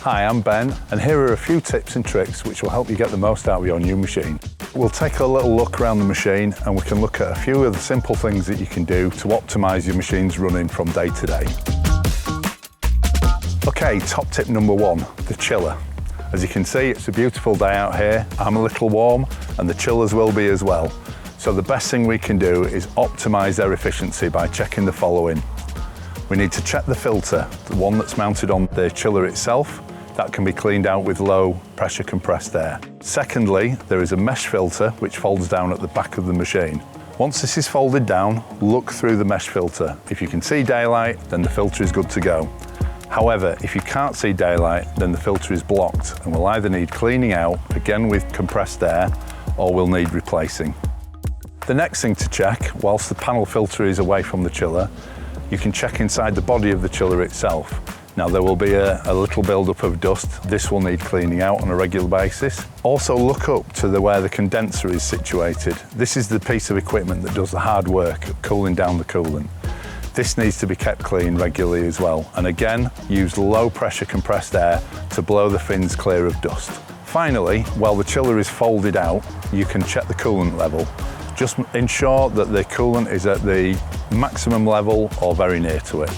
Hi, I'm Ben, and here are a few tips and tricks which will help you get the most out of your new machine. We'll take a little look around the machine and we can look at a few of the simple things that you can do to optimise your machine's running from day to day. Okay, top tip number one, the chiller. As you can see, it's a beautiful day out here. I'm a little warm and the chillers will be as well. So the best thing we can do is optimise their efficiency by checking the following. We need to check the filter, the one that's mounted on the chiller itself. That can be cleaned out with low pressure compressed air. Secondly, there is a mesh filter which folds down at the back of the machine. Once this is folded down, look through the mesh filter. If you can see daylight, then the filter is good to go. However, if you can't see daylight, then the filter is blocked and will either need cleaning out, again with compressed air, or will need replacing. The next thing to check, whilst the panel filter is away from the chiller, you can check inside the body of the chiller itself. Now there will be a little build-up of dust. This will need cleaning out on a regular basis. Also look up to where the condenser is situated. This is the piece of equipment that does the hard work of cooling down the coolant. This needs to be kept clean regularly as well. And again, use low pressure compressed air to blow the fins clear of dust. Finally, while the chiller is folded out, you can check the coolant level. Just ensure that the coolant is at the maximum level or very near to it.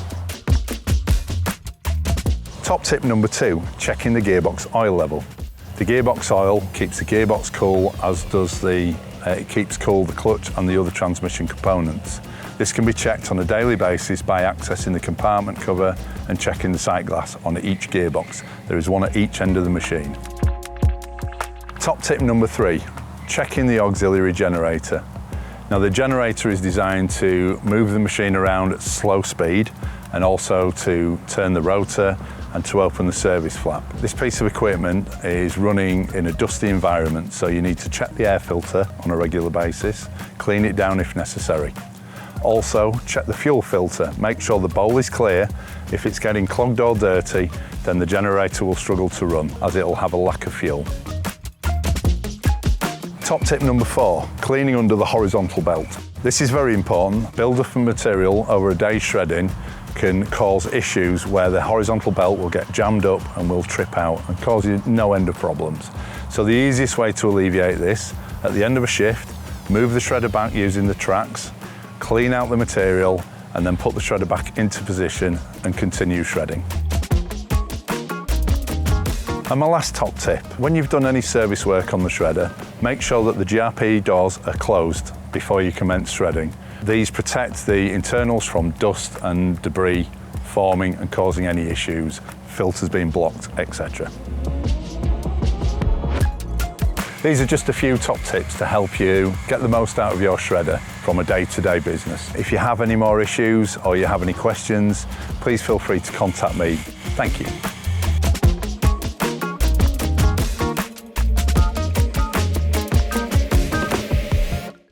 Top tip number two, checking the gearbox oil level. The gearbox oil keeps the gearbox cool, as does it keeps cool the clutch and the other transmission components. This can be checked on a daily basis by accessing the compartment cover and checking the sight glass on each gearbox. There is one at each end of the machine. Top tip number three, checking the auxiliary generator. Now the generator is designed to move the machine around at slow speed and also to turn the rotor and to open the service flap. This piece of equipment is running in a dusty environment, so you need to check the air filter on a regular basis, clean it down if necessary. Also, check the fuel filter. Make sure the bowl is clear. If it's getting clogged or dirty, then the generator will struggle to run, as it will have a lack of fuel. Top tip number four, cleaning under the horizontal belt. This is very important. Build-up of material over a day's shredding can cause issues where the horizontal belt will get jammed up and will trip out and cause you no end of problems. So the easiest way to alleviate this, at the end of a shift, move the shredder back using the tracks, clean out the material, and then put the shredder back into position and continue shredding. And my last top tip, when you've done any service work on the shredder, make sure that the GRP doors are closed before you commence shredding. These protect the internals from dust and debris forming and causing any issues, filters being blocked, etc. These are just a few top tips to help you get the most out of your shredder from a day-to-day business. If you have any more issues or you have any questions, please feel free to contact me. Thank you.